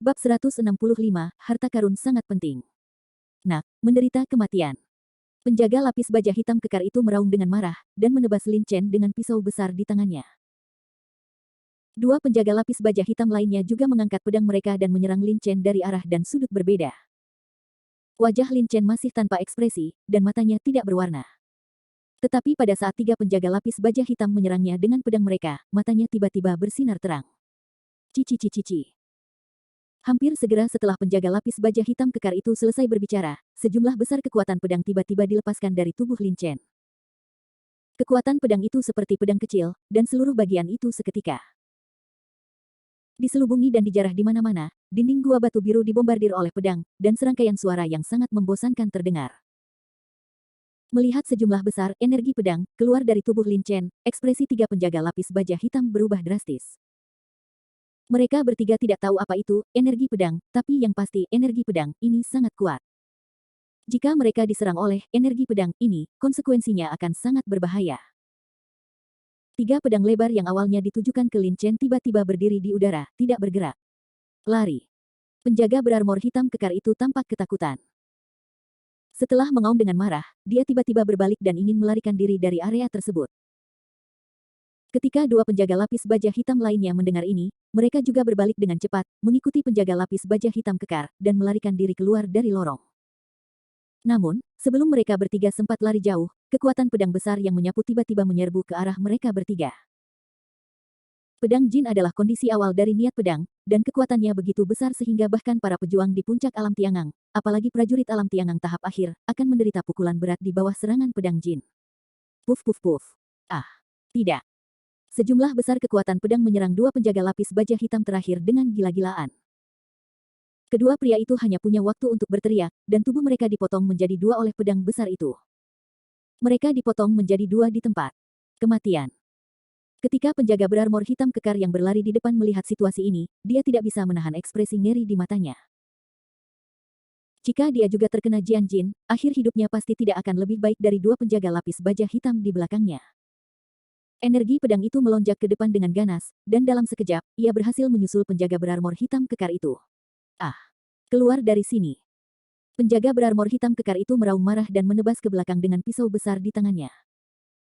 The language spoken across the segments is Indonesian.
Bab 165, Harta Karun sangat penting. Nak, menderita kematian. Penjaga lapis baja hitam kekar itu meraung dengan marah, dan menebas Lin Chen dengan pisau besar di tangannya. Dua penjaga lapis baja hitam lainnya juga mengangkat pedang mereka dan menyerang Lin Chen dari arah dan sudut berbeda. Wajah Lin Chen masih tanpa ekspresi, dan matanya tidak berwarna. Tetapi pada saat tiga penjaga lapis baja hitam menyerangnya dengan pedang mereka, matanya tiba-tiba bersinar terang. Cici. Hampir segera setelah penjaga lapis baja hitam kekar itu selesai berbicara, sejumlah besar kekuatan pedang tiba-tiba dilepaskan dari tubuh Lin Chen. Kekuatan pedang itu seperti pedang kecil, dan seluruh bagian itu seketika diselubungi dan dijarah di mana-mana. Dinding gua batu biru dibombardir oleh pedang, dan serangkaian suara yang sangat membosankan terdengar. Melihat sejumlah besar energi pedang keluar dari tubuh Lin Chen, ekspresi tiga penjaga lapis baja hitam berubah drastis. Mereka bertiga tidak tahu apa itu energi pedang, tapi yang pasti energi pedang ini sangat kuat. Jika mereka diserang oleh energi pedang ini, konsekuensinya akan sangat berbahaya. Tiga pedang lebar yang awalnya ditujukan ke Lin Chen tiba-tiba berdiri di udara, tidak bergerak. Lari. Penjaga berarmor hitam kekar itu tampak ketakutan. Setelah mengaum dengan marah, dia tiba-tiba berbalik dan ingin melarikan diri dari area tersebut. Ketika dua penjaga lapis baja hitam lainnya mendengar ini, mereka juga berbalik dengan cepat, mengikuti penjaga lapis baja hitam kekar, dan melarikan diri keluar dari lorong. Namun, sebelum mereka bertiga sempat lari jauh, kekuatan pedang besar yang menyapu tiba-tiba menyerbu ke arah mereka bertiga. Pedang jin adalah kondisi awal dari niat pedang, dan kekuatannya begitu besar sehingga bahkan para pejuang di puncak alam Tiangang, apalagi prajurit alam Tiangang tahap akhir, akan menderita pukulan berat di bawah serangan pedang jin. Puf. Ah, tidak. Sejumlah besar kekuatan pedang menyerang dua penjaga lapis baja hitam terakhir dengan gila-gilaan. Kedua pria itu hanya punya waktu untuk berteriak, dan tubuh mereka dipotong menjadi dua oleh pedang besar itu. Mereka dipotong menjadi dua di tempat. Kematian. Ketika penjaga berarmor hitam kekar yang berlari di depan melihat situasi ini, dia tidak bisa menahan ekspresi ngeri di matanya. Jika dia juga terkena Jian Jin, akhir hidupnya pasti tidak akan lebih baik dari dua penjaga lapis baja hitam di belakangnya. Energi pedang itu melonjak ke depan dengan ganas, dan dalam sekejap, ia berhasil menyusul penjaga berarmor hitam kekar itu. Ah! Keluar dari sini! Penjaga berarmor hitam kekar itu meraung marah dan menebas ke belakang dengan pisau besar di tangannya.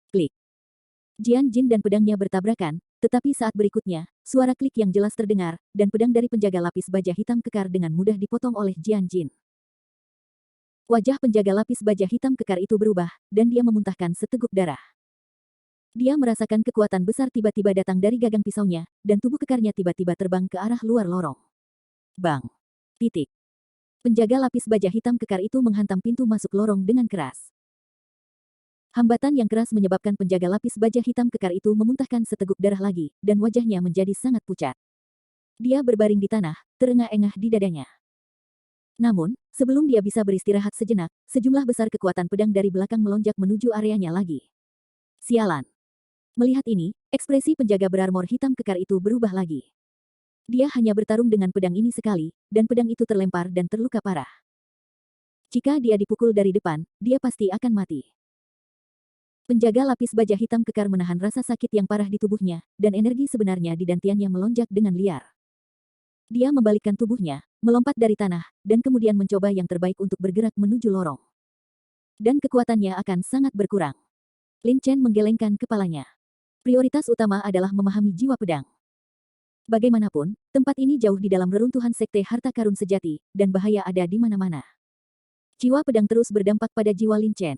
Klik! Jian Jin dan pedangnya bertabrakan, tetapi saat berikutnya, suara klik yang jelas terdengar, dan pedang dari penjaga lapis baja hitam kekar dengan mudah dipotong oleh Jian Jin. Wajah penjaga lapis baja hitam kekar itu berubah, dan dia memuntahkan seteguk darah. Dia merasakan kekuatan besar tiba-tiba datang dari gagang pisaunya, dan tubuh kekarnya tiba-tiba terbang ke arah luar lorong. Bang! Titik. Penjaga lapis baja hitam kekar itu menghantam pintu masuk lorong dengan keras. Hambatan yang keras menyebabkan penjaga lapis baja hitam kekar itu memuntahkan seteguk darah lagi, dan wajahnya menjadi sangat pucat. Dia berbaring di tanah, terengah-engah di dadanya. Namun, sebelum dia bisa beristirahat sejenak, sejumlah besar kekuatan pedang dari belakang melonjak menuju areanya lagi. Sialan! Melihat ini, ekspresi penjaga berarmor hitam kekar itu berubah lagi. Dia hanya bertarung dengan pedang ini sekali, dan pedang itu terlempar dan terluka parah. Jika dia dipukul dari depan, dia pasti akan mati. Penjaga lapis baja hitam kekar menahan rasa sakit yang parah di tubuhnya, dan energi sebenarnya di dantiannya melonjak dengan liar. Dia membalikkan tubuhnya, melompat dari tanah, dan kemudian mencoba yang terbaik untuk bergerak menuju lorong. Dan kekuatannya akan sangat berkurang. Lin Chen menggelengkan kepalanya. Prioritas utama adalah memahami jiwa pedang. Bagaimanapun, tempat ini jauh di dalam reruntuhan sekte harta karun sejati, dan bahaya ada di mana-mana. Jiwa pedang terus berdampak pada jiwa Lin Chen.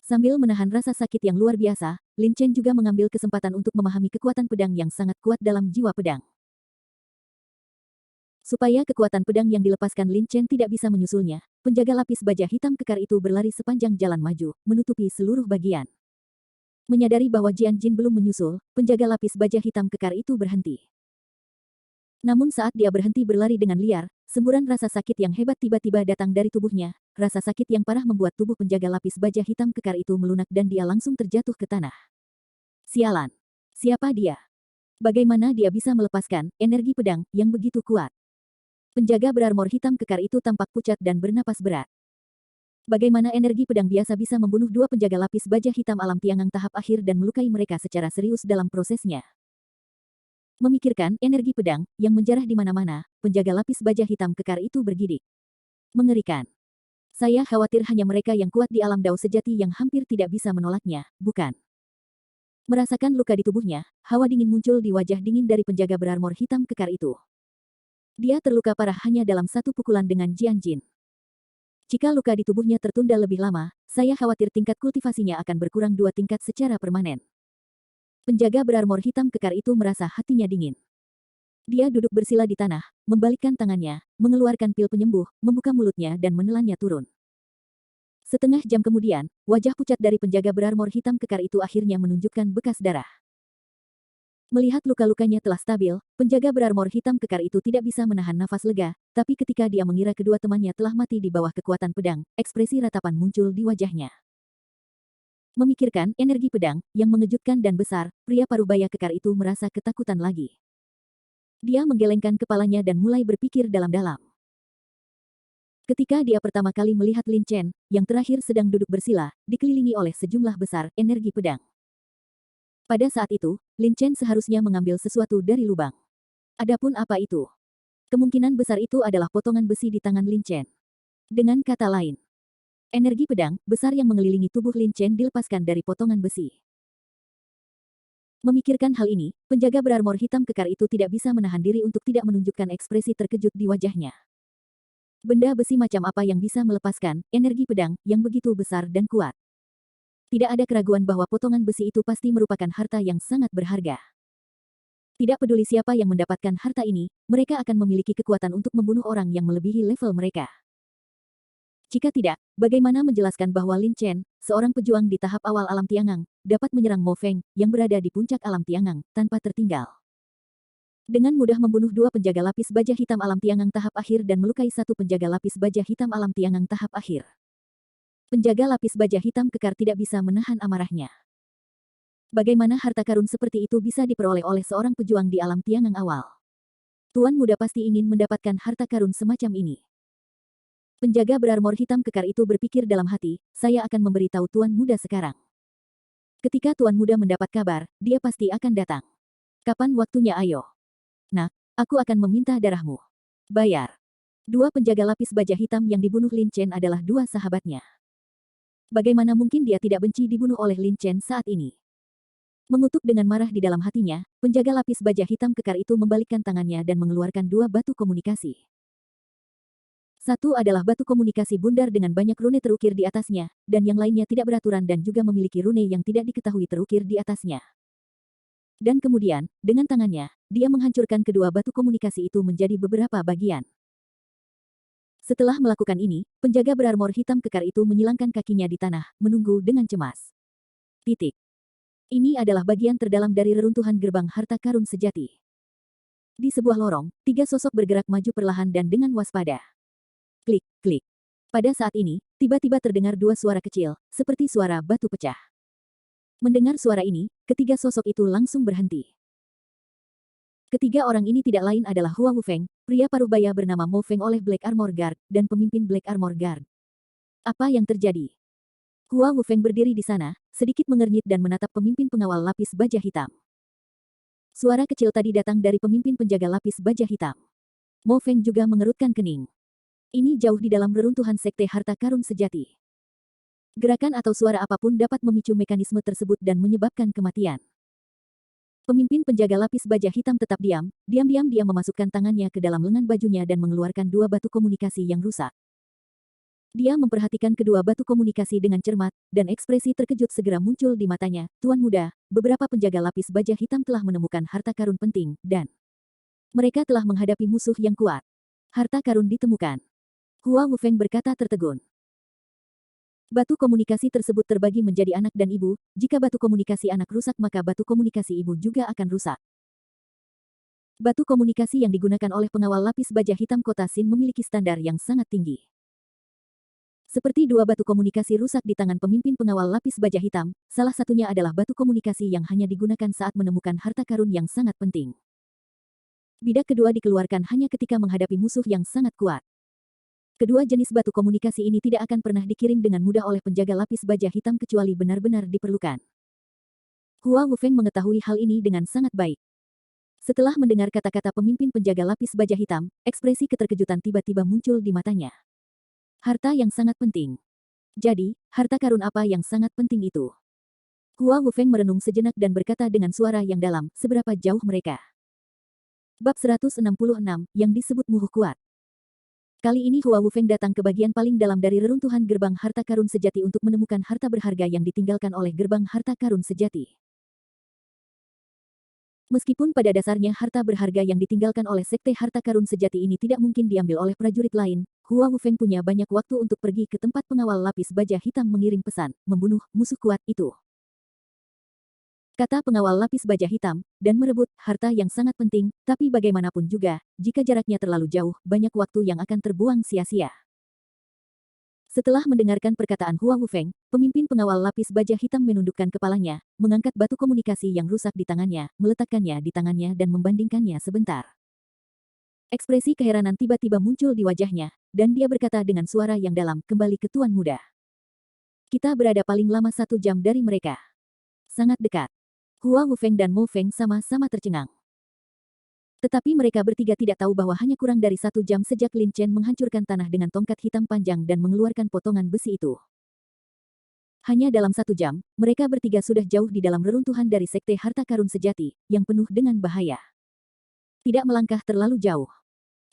Sambil menahan rasa sakit yang luar biasa, Lin Chen juga mengambil kesempatan untuk memahami kekuatan pedang yang sangat kuat dalam jiwa pedang. Supaya kekuatan pedang yang dilepaskan Lin Chen tidak bisa menyusulnya, penjaga lapis baja hitam kekar itu berlari sepanjang jalan maju, menutupi seluruh bagian. Menyadari bahwa Jian Jin belum menyusul, penjaga lapis baja hitam kekar itu berhenti. Namun saat dia berhenti berlari dengan liar, semburan rasa sakit yang hebat tiba-tiba datang dari tubuhnya. Rasa sakit yang parah membuat tubuh penjaga lapis baja hitam kekar itu melunak dan dia langsung terjatuh ke tanah. Sialan! Siapa dia? Bagaimana dia bisa melepaskan energi pedang yang begitu kuat? Penjaga berarmor hitam kekar itu tampak pucat dan bernapas berat. Bagaimana energi pedang biasa bisa membunuh dua penjaga lapis baja hitam alam Tiangang tahap akhir dan melukai mereka secara serius dalam prosesnya? Memikirkan energi pedang yang menjarah di mana-mana, penjaga lapis baja hitam kekar itu bergidik. Mengerikan. Saya khawatir hanya mereka yang kuat di alam dao sejati yang hampir tidak bisa menolaknya, bukan? Merasakan luka di tubuhnya, hawa dingin muncul di wajah dingin dari penjaga berarmor hitam kekar itu. Dia terluka parah hanya dalam satu pukulan dengan Jian Jin. Jika luka di tubuhnya tertunda lebih lama, saya khawatir tingkat kultivasinya akan berkurang 2 tingkat secara permanen. Penjaga berarmor hitam kekar itu merasa hatinya dingin. Dia duduk bersila di tanah, membalikkan tangannya, mengeluarkan pil penyembuh, membuka mulutnya dan menelannya turun. Setengah jam kemudian, wajah pucat dari penjaga berarmor hitam kekar itu akhirnya menunjukkan bekas darah. Melihat luka-lukanya telah stabil, penjaga berarmor hitam kekar itu tidak bisa menahan nafas lega, tapi ketika dia mengira kedua temannya telah mati di bawah kekuatan pedang, ekspresi ratapan muncul di wajahnya. Memikirkan energi pedang yang mengejutkan dan besar, pria parubaya kekar itu merasa ketakutan lagi. Dia menggelengkan kepalanya dan mulai berpikir dalam-dalam. Ketika dia pertama kali melihat Lin Chen, yang terakhir sedang duduk bersila, dikelilingi oleh sejumlah besar energi pedang. Pada saat itu, Lin Chen seharusnya mengambil sesuatu dari lubang. Adapun apa itu? Kemungkinan besar itu adalah potongan besi di tangan Lin Chen. Dengan kata lain, energi pedang besar yang mengelilingi tubuh Lin Chen dilepaskan dari potongan besi. Memikirkan hal ini, penjaga berarmor hitam kekar itu tidak bisa menahan diri untuk tidak menunjukkan ekspresi terkejut di wajahnya. Benda besi macam apa yang bisa melepaskan energi pedang yang begitu besar dan kuat? Tidak ada keraguan bahwa potongan besi itu pasti merupakan harta yang sangat berharga. Tidak peduli siapa yang mendapatkan harta ini, mereka akan memiliki kekuatan untuk membunuh orang yang melebihi level mereka. Jika tidak, bagaimana menjelaskan bahwa Lin Chen, seorang pejuang di tahap awal alam Tiangang, dapat menyerang Mo Feng, yang berada di puncak alam Tiangang, tanpa tertinggal? Dengan mudah membunuh 2 penjaga lapis baja hitam alam Tiangang tahap akhir dan melukai 1 penjaga lapis baja hitam alam Tiangang tahap akhir. Penjaga lapis baja hitam kekar tidak bisa menahan amarahnya. Bagaimana harta karun seperti itu bisa diperoleh oleh seorang pejuang di alam Tiangang awal? Tuan muda pasti ingin mendapatkan harta karun semacam ini. Penjaga berarmor hitam kekar itu berpikir dalam hati, saya akan memberitahu Tuan Muda sekarang. Ketika Tuan Muda mendapat kabar, dia pasti akan datang. Kapan waktunya ayo? Nak, aku akan meminta darahmu. Bayar. 2 penjaga lapis baja hitam yang dibunuh Lin Chen adalah 2 sahabatnya. Bagaimana mungkin dia tidak benci dibunuh oleh Lin Chen saat ini? Mengutuk dengan marah di dalam hatinya, penjaga lapis baja hitam kekar itu membalikkan tangannya dan mengeluarkan 2 batu komunikasi. Satu adalah batu komunikasi bundar dengan banyak rune terukir di atasnya, dan yang lainnya tidak beraturan dan juga memiliki rune yang tidak diketahui terukir di atasnya. Dan kemudian, dengan tangannya, dia menghancurkan kedua batu komunikasi itu menjadi beberapa bagian. Setelah melakukan ini, penjaga berarmor hitam kekar itu menyilangkan kakinya di tanah, menunggu dengan cemas. Titik. Ini adalah bagian terdalam dari reruntuhan gerbang harta karun sejati. Di sebuah lorong, 3 sosok bergerak maju perlahan dan dengan waspada. Klik, klik. Pada saat ini, tiba-tiba terdengar 2 suara kecil, seperti suara batu pecah. Mendengar suara ini, ketiga sosok itu langsung berhenti. Ketiga orang ini tidak lain adalah Hua Wufeng, pria parubaya bernama Mo Feng oleh Black Armor Guard, dan pemimpin Black Armor Guard. Apa yang terjadi? Hua Wufeng berdiri di sana, sedikit mengernyit dan menatap pemimpin pengawal lapis baja hitam. Suara kecil tadi datang dari pemimpin penjaga lapis baja hitam. Mo Feng juga mengerutkan kening. Ini jauh di dalam reruntuhan sekte harta karun sejati. Gerakan atau suara apapun dapat memicu mekanisme tersebut dan menyebabkan kematian. Pemimpin penjaga lapis baja hitam tetap diam, diam-diam dia memasukkan tangannya ke dalam lengan bajunya dan mengeluarkan 2 batu komunikasi yang rusak. Dia memperhatikan kedua batu komunikasi dengan cermat, dan ekspresi terkejut segera muncul di matanya. Tuan muda, beberapa penjaga lapis baja hitam telah menemukan harta karun penting, dan mereka telah menghadapi musuh yang kuat. Harta karun ditemukan. Hua Wufeng berkata tertegun. Batu komunikasi tersebut terbagi menjadi anak dan ibu, jika batu komunikasi anak rusak maka batu komunikasi ibu juga akan rusak. Batu komunikasi yang digunakan oleh pengawal lapis baja hitam kota Sin memiliki standar yang sangat tinggi. Seperti 2 batu komunikasi rusak di tangan pemimpin pengawal lapis baja hitam, salah satunya adalah batu komunikasi yang hanya digunakan saat menemukan harta karun yang sangat penting. Bidak kedua dikeluarkan hanya ketika menghadapi musuh yang sangat kuat. Kedua jenis batu komunikasi ini tidak akan pernah dikirim dengan mudah oleh penjaga lapis baja hitam kecuali benar-benar diperlukan. Hua Wufeng mengetahui hal ini dengan sangat baik. Setelah mendengar kata-kata pemimpin penjaga lapis baja hitam, ekspresi keterkejutan tiba-tiba muncul di matanya. Harta yang sangat penting. Jadi, harta karun apa yang sangat penting itu? Hua Wufeng merenung sejenak dan berkata dengan suara yang dalam, seberapa jauh mereka? Bab 166, yang disebut musuh kuat. Kali ini Hua Wufeng datang ke bagian paling dalam dari reruntuhan gerbang harta karun sejati untuk menemukan harta berharga yang ditinggalkan oleh gerbang harta karun sejati. Meskipun pada dasarnya harta berharga yang ditinggalkan oleh sekte harta karun sejati ini tidak mungkin diambil oleh prajurit lain, Hua Wufeng punya banyak waktu untuk pergi ke tempat pengawal lapis baja hitam mengirim pesan, membunuh musuh kuat itu. Kata pengawal lapis baja hitam, dan merebut harta yang sangat penting, tapi bagaimanapun juga, jika jaraknya terlalu jauh, banyak waktu yang akan terbuang sia-sia. Setelah mendengarkan perkataan Hua Wufeng, pemimpin pengawal lapis baja hitam menundukkan kepalanya, mengangkat batu komunikasi yang rusak di tangannya, meletakkannya di tangannya dan membandingkannya sebentar. Ekspresi keheranan tiba-tiba muncul di wajahnya, dan dia berkata dengan suara yang dalam, kembali ke Tuan Muda. Kita berada paling lama 1 jam dari mereka. Sangat dekat. Hua Wufeng dan Mo Feng sama-sama tercengang. Tetapi mereka bertiga tidak tahu bahwa hanya kurang dari 1 jam sejak Lin Chen menghancurkan tanah dengan tongkat hitam panjang dan mengeluarkan potongan besi itu. Hanya dalam 1 jam, mereka bertiga sudah jauh di dalam reruntuhan dari sekte harta karun sejati, yang penuh dengan bahaya. Tidak melangkah terlalu jauh.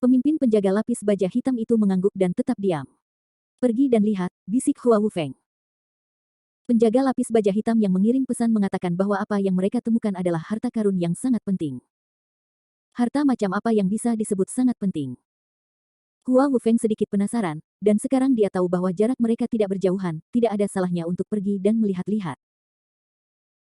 Pemimpin penjaga lapis baja hitam itu mengangguk dan tetap diam. Pergi dan lihat, bisik Hua Wufeng. Penjaga lapis baja hitam yang mengirim pesan mengatakan bahwa apa yang mereka temukan adalah harta karun yang sangat penting. Harta macam apa yang bisa disebut sangat penting? Hua Wufeng sedikit penasaran, dan sekarang dia tahu bahwa jarak mereka tidak berjauhan, tidak ada salahnya untuk pergi dan melihat-lihat.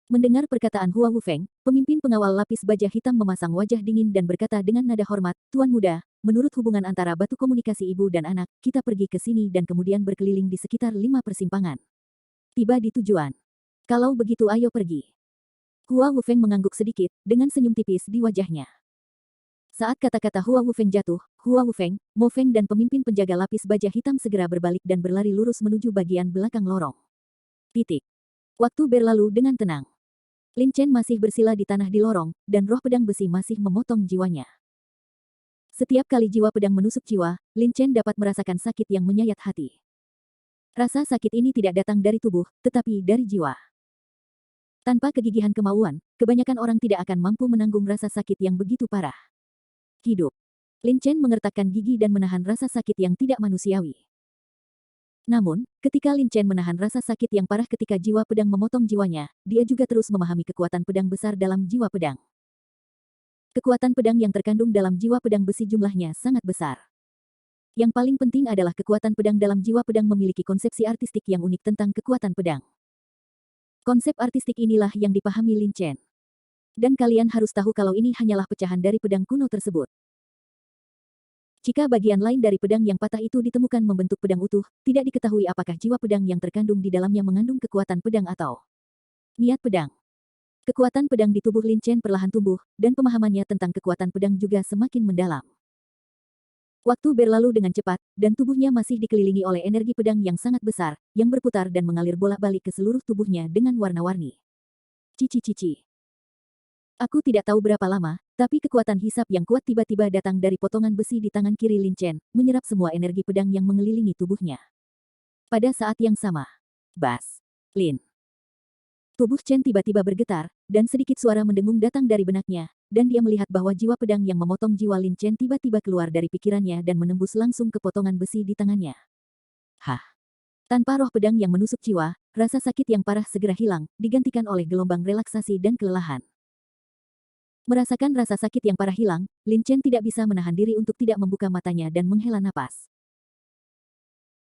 Mendengar perkataan Hua Wufeng, pemimpin pengawal lapis baja hitam memasang wajah dingin dan berkata dengan nada hormat, Tuan Muda, menurut hubungan antara batu komunikasi ibu dan anak, kita pergi ke sini dan kemudian berkeliling di sekitar 5 persimpangan. Tiba di tujuan. Kalau begitu ayo pergi. Hua Wufeng mengangguk sedikit, dengan senyum tipis di wajahnya. Saat kata-kata Hua Wufeng jatuh, Hua Wufeng, Mo Feng dan pemimpin penjaga lapis baja hitam segera berbalik dan berlari lurus menuju bagian belakang lorong. Titik. Waktu berlalu dengan tenang. Lin Chen masih bersila di tanah di lorong, dan roh pedang besi masih memotong jiwanya. Setiap kali jiwa pedang menusuk jiwa, Lin Chen dapat merasakan sakit yang menyayat hati. Rasa sakit ini tidak datang dari tubuh, tetapi dari jiwa. Tanpa kegigihan kemauan, kebanyakan orang tidak akan mampu menanggung rasa sakit yang begitu parah. Hidup. Lin Chen mengertakkan gigi dan menahan rasa sakit yang tidak manusiawi. Namun, ketika Lin Chen menahan rasa sakit yang parah ketika jiwa pedang memotong jiwanya, dia juga terus memahami kekuatan pedang besar dalam jiwa pedang. Kekuatan pedang yang terkandung dalam jiwa pedang besi jumlahnya sangat besar. Yang paling penting adalah kekuatan pedang dalam jiwa pedang memiliki konsepsi artistik yang unik tentang kekuatan pedang. Konsep artistik inilah yang dipahami Lin Chen. Dan kalian harus tahu kalau ini hanyalah pecahan dari pedang kuno tersebut. Jika bagian lain dari pedang yang patah itu ditemukan membentuk pedang utuh, tidak diketahui apakah jiwa pedang yang terkandung di dalamnya mengandung kekuatan pedang atau niat pedang. Kekuatan pedang di tubuh Lin Chen perlahan tumbuh, dan pemahamannya tentang kekuatan pedang juga semakin mendalam. Waktu berlalu dengan cepat, dan tubuhnya masih dikelilingi oleh energi pedang yang sangat besar, yang berputar dan mengalir bolak-balik ke seluruh tubuhnya dengan warna-warni. Cici-cici. Aku tidak tahu berapa lama, tapi kekuatan hisap yang kuat tiba-tiba datang dari potongan besi di tangan kiri Lin Chen, menyerap semua energi pedang yang mengelilingi tubuhnya. Pada saat yang sama, bas, Lin. Tubuh Chen tiba-tiba bergetar, dan sedikit suara mendengung datang dari benaknya, dan dia melihat bahwa jiwa pedang yang memotong jiwa Lin Chen tiba-tiba keluar dari pikirannya dan menembus langsung ke potongan besi di tangannya. Hah! Tanpa roh pedang yang menusuk jiwa, rasa sakit yang parah segera hilang, digantikan oleh gelombang relaksasi dan kelelahan. Merasakan rasa sakit yang parah hilang, Lin Chen tidak bisa menahan diri untuk tidak membuka matanya dan menghela napas.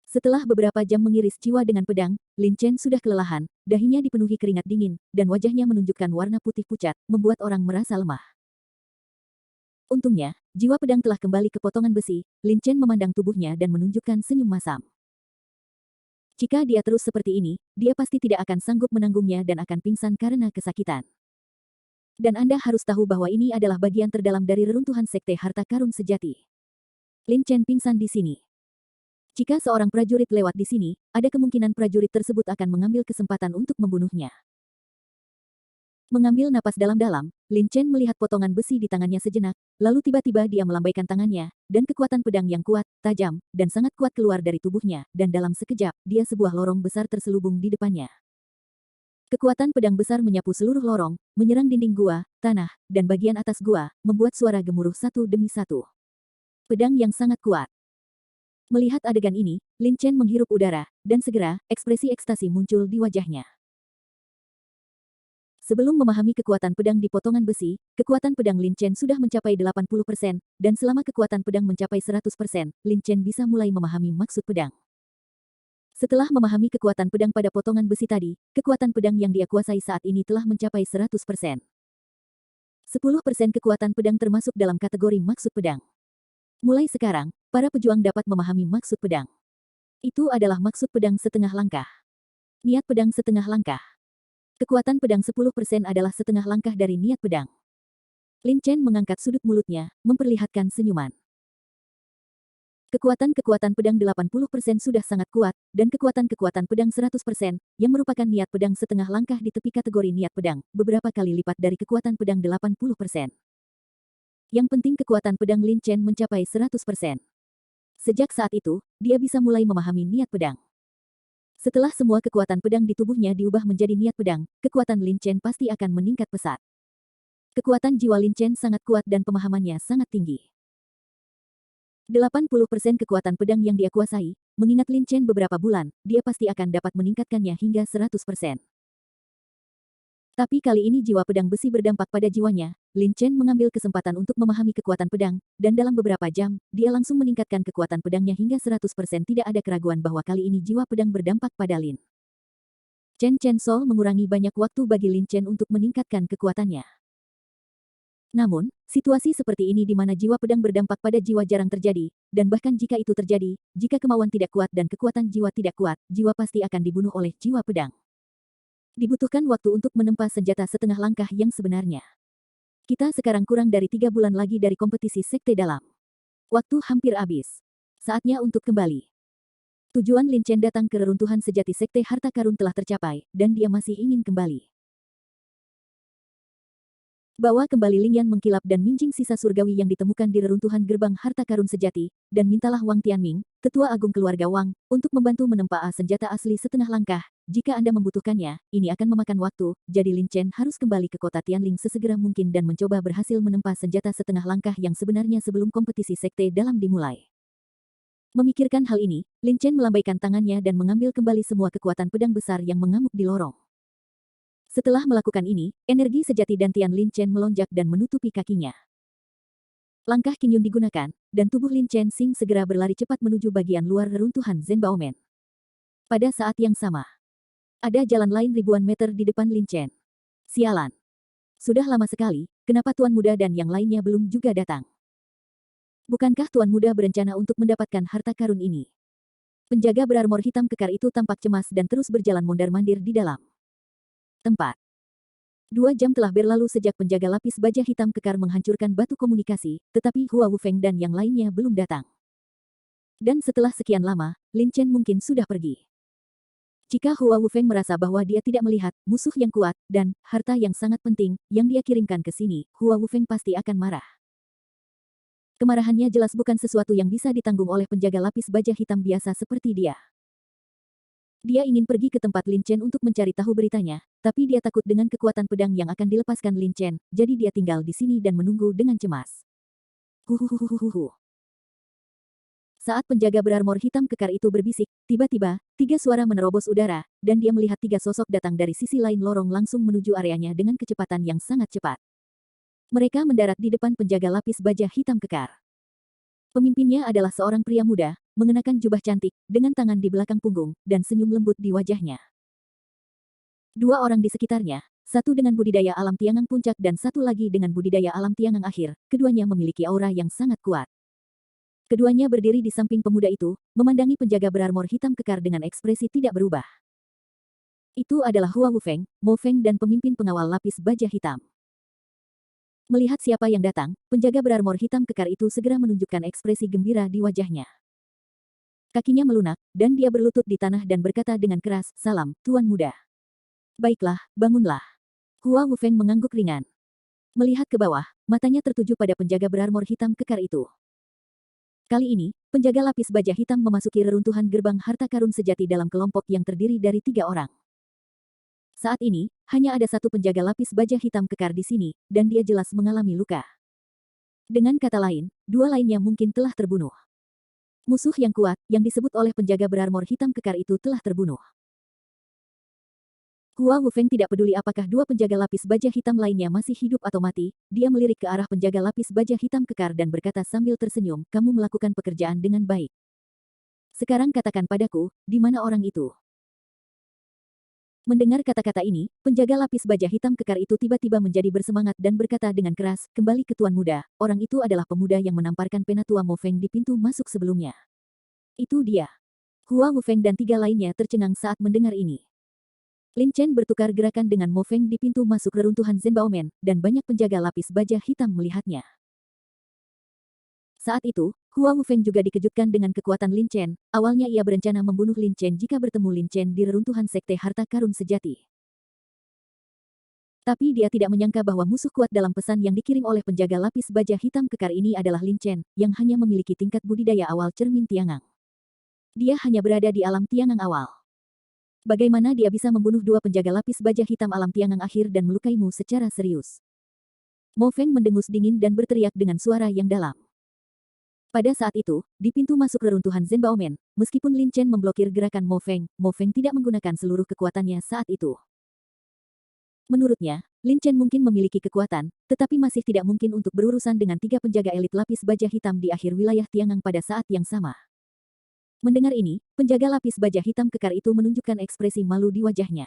Setelah beberapa jam mengiris jiwa dengan pedang, Lin Chen sudah kelelahan, dahinya dipenuhi keringat dingin, dan wajahnya menunjukkan warna putih pucat, membuat orang merasa lemah. Untungnya, jiwa pedang telah kembali ke potongan besi, Lin Chen memandang tubuhnya dan menunjukkan senyum masam. Jika dia terus seperti ini, dia pasti tidak akan sanggup menanggungnya dan akan pingsan karena kesakitan. Dan Anda harus tahu bahwa ini adalah bagian terdalam dari reruntuhan sekte harta karun sejati. Lin Chen pingsan di sini. Jika seorang prajurit lewat di sini, ada kemungkinan prajurit tersebut akan mengambil kesempatan untuk membunuhnya. Mengambil napas dalam-dalam, Lin Chen melihat potongan besi di tangannya sejenak, lalu tiba-tiba dia melambaikan tangannya, dan kekuatan pedang yang kuat, tajam, dan sangat kuat keluar dari tubuhnya, dan dalam sekejap, dia sebuah lorong besar terselubung di depannya. Kekuatan pedang besar menyapu seluruh lorong, menyerang dinding gua, tanah, dan bagian atas gua, membuat suara gemuruh satu demi satu. Pedang yang sangat kuat. Melihat adegan ini, Lin Chen menghirup udara, dan segera, ekspresi ekstasi muncul di wajahnya. Sebelum memahami kekuatan pedang di potongan besi, kekuatan pedang Lin Chen sudah mencapai 80%, dan selama kekuatan pedang mencapai 100%, Lin Chen bisa mulai memahami maksud pedang. Setelah memahami kekuatan pedang pada potongan besi tadi, kekuatan pedang yang dia kuasai saat ini telah mencapai 100%. 10% kekuatan pedang termasuk dalam kategori maksud pedang. Mulai sekarang, para pejuang dapat memahami maksud pedang. Itu adalah maksud pedang setengah langkah. Niat pedang setengah langkah. Kekuatan pedang 10% adalah setengah langkah dari niat pedang. Lin Chen mengangkat sudut mulutnya, memperlihatkan senyuman. Kekuatan-kekuatan pedang 80% sudah sangat kuat, dan kekuatan-kekuatan pedang 100%, yang merupakan niat pedang setengah langkah di tepi kategori niat pedang, beberapa kali lipat dari kekuatan pedang 80%. Yang penting kekuatan pedang Lin Chen mencapai 100%. Sejak saat itu, dia bisa mulai memahami niat pedang. Setelah semua kekuatan pedang di tubuhnya diubah menjadi niat pedang, kekuatan Lin Chen pasti akan meningkat pesat. Kekuatan jiwa Lin Chen sangat kuat dan pemahamannya sangat tinggi. 80% kekuatan pedang yang dia kuasai, mengingat Lin Chen beberapa bulan, dia pasti akan dapat meningkatkannya hingga 100%. Tapi kali ini jiwa pedang besi berdampak pada jiwanya, Lin Chen mengambil kesempatan untuk memahami kekuatan pedang, dan dalam beberapa jam, dia langsung meningkatkan kekuatan pedangnya hingga 100%. Tidak ada keraguan bahwa kali ini jiwa pedang berdampak pada Lin Chen Sol mengurangi banyak waktu bagi Lin Chen untuk meningkatkan kekuatannya. Namun, situasi seperti ini di mana jiwa pedang berdampak pada jiwa jarang terjadi, dan bahkan jika itu terjadi, jika kemauan tidak kuat dan kekuatan jiwa tidak kuat, jiwa pasti akan dibunuh oleh jiwa pedang. Dibutuhkan waktu untuk menempa senjata setengah langkah yang sebenarnya. Kita sekarang kurang dari 3 bulan lagi dari kompetisi sekte dalam. Waktu hampir habis. Saatnya untuk kembali. Tujuan Lin Chen datang ke reruntuhan sejati sekte harta karun telah tercapai, dan dia masih ingin kembali. Bawa kembali Lingyan mengkilap dan minjing sisa surgawi yang ditemukan di reruntuhan gerbang harta karun sejati, dan mintalah Wang Tianming, tetua agung keluarga Wang, untuk membantu menempa senjata asli setengah langkah. Jika Anda membutuhkannya, ini akan memakan waktu, jadi Lin Chen harus kembali ke kota Tianling sesegera mungkin dan mencoba berhasil menempa senjata setengah langkah yang sebenarnya sebelum kompetisi sekte dalam dimulai. Memikirkan hal ini, Lin Chen melambaikan tangannya dan mengambil kembali semua kekuatan pedang besar yang mengamuk di lorong. Setelah melakukan ini, energi sejati dantian Lin Chen melonjak dan menutupi kakinya. Langkah Qingyun digunakan, dan tubuh Lin Chen Xing segera berlari cepat menuju bagian luar reruntuhan Zhenbaomen. Pada saat yang sama, ada jalan lain ribuan meter di depan Lin Chen. Sialan. Sudah lama sekali, kenapa Tuan Muda dan yang lainnya belum juga datang? Bukankah Tuan Muda berencana untuk mendapatkan harta karun ini? Penjaga berarmor hitam kekar itu tampak cemas dan terus berjalan mondar-mandir di dalam tempat. 2 jam telah berlalu sejak penjaga lapis baja hitam kekar menghancurkan batu komunikasi, tetapi Hua Wufeng dan yang lainnya belum datang. Dan setelah sekian lama, Lin Chen mungkin sudah pergi. Jika Hua Wufeng merasa bahwa dia tidak melihat musuh yang kuat dan harta yang sangat penting yang dia kirimkan ke sini, Hua Wufeng pasti akan marah. Kemarahannya jelas bukan sesuatu yang bisa ditanggung oleh penjaga lapis baja hitam biasa seperti dia. Dia ingin pergi ke tempat Lin Chen untuk mencari tahu beritanya, tapi dia takut dengan kekuatan pedang yang akan dilepaskan Lin Chen, jadi dia tinggal di sini dan menunggu dengan cemas. Huhuhuhuhuhu. Saat penjaga berarmor hitam kekar itu berbisik, tiba-tiba, 3 suara menerobos udara, dan dia melihat 3 sosok datang dari sisi lain lorong langsung menuju areanya dengan kecepatan yang sangat cepat. Mereka mendarat di depan penjaga lapis baja hitam kekar. Pemimpinnya adalah seorang pria muda, mengenakan jubah cantik, dengan tangan di belakang punggung, dan senyum lembut di wajahnya. 2 orang di sekitarnya, satu dengan budidaya alam Tiangang puncak dan satu lagi dengan budidaya alam Tiangang akhir, keduanya memiliki aura yang sangat kuat. Keduanya berdiri di samping pemuda itu, memandangi penjaga berarmor hitam kekar dengan ekspresi tidak berubah. Itu adalah Hua Wufeng, Mo Feng dan pemimpin pengawal lapis baja hitam. Melihat siapa yang datang, penjaga berarmor hitam kekar itu segera menunjukkan ekspresi gembira di wajahnya. Kakinya melunak, dan dia berlutut di tanah dan berkata dengan keras, "Salam, Tuan Muda." "Baiklah, bangunlah." Hua Wufeng mengangguk ringan. Melihat ke bawah, matanya tertuju pada penjaga berarmor hitam kekar itu. Kali ini, penjaga lapis baja hitam memasuki reruntuhan gerbang harta karun sejati dalam kelompok yang terdiri dari 3 orang. Saat ini, hanya ada satu penjaga lapis baja hitam kekar di sini, dan dia jelas mengalami luka. Dengan kata lain, 2 lainnya mungkin telah terbunuh. Musuh yang kuat, yang disebut oleh penjaga berarmor hitam kekar itu telah terbunuh. Hua Wufeng tidak peduli apakah 2 penjaga lapis baja hitam lainnya masih hidup atau mati, dia melirik ke arah penjaga lapis baja hitam kekar dan berkata sambil tersenyum, kamu melakukan pekerjaan dengan baik. Sekarang katakan padaku, di mana orang itu? Mendengar kata-kata ini, penjaga lapis baja hitam kekar itu tiba-tiba menjadi bersemangat dan berkata dengan keras, kembali ke Tuan Muda, orang itu adalah pemuda yang menamparkan penatua Mo Feng di pintu masuk sebelumnya. Itu dia. Hua Wufeng dan 3 lainnya tercengang saat mendengar ini. Lin Chen bertukar gerakan dengan Mo Feng di pintu masuk reruntuhan Zenbaomen, dan banyak penjaga lapis baja hitam melihatnya. Saat itu, Hua Wufeng juga dikejutkan dengan kekuatan Lin Chen. Awalnya ia berencana membunuh Lin Chen jika bertemu Lin Chen di reruntuhan sekte harta karun sejati. Tapi dia tidak menyangka bahwa musuh kuat dalam pesan yang dikirim oleh penjaga lapis baja hitam kekar ini adalah Lin Chen, yang hanya memiliki tingkat budidaya awal cermin Tiangang. Dia hanya berada di alam Tiangang awal. Bagaimana dia bisa membunuh 2 penjaga lapis baja hitam alam Tiangang akhir dan melukaimu secara serius? Mo Feng mendengus dingin dan berteriak dengan suara yang dalam. Pada saat itu, di pintu masuk reruntuhan Zenbaomen, meskipun Lin Chen memblokir gerakan Mo Feng tidak menggunakan seluruh kekuatannya saat itu. Menurutnya, Lin Chen mungkin memiliki kekuatan, tetapi masih tidak mungkin untuk berurusan dengan 3 penjaga elit lapis baja hitam di akhir wilayah Tiangang pada saat yang sama. Mendengar ini, penjaga lapis baja hitam kekar itu menunjukkan ekspresi malu di wajahnya.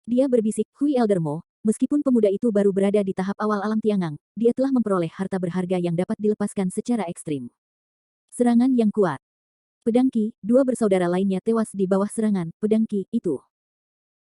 Dia berbisik, Hui Eldermo, meskipun pemuda itu baru berada di tahap awal alam Tiangang, dia telah memperoleh harta berharga yang dapat dilepaskan secara ekstrim. Serangan yang kuat. Pedang Qi, 2 bersaudara lainnya tewas di bawah serangan pedang Qi itu.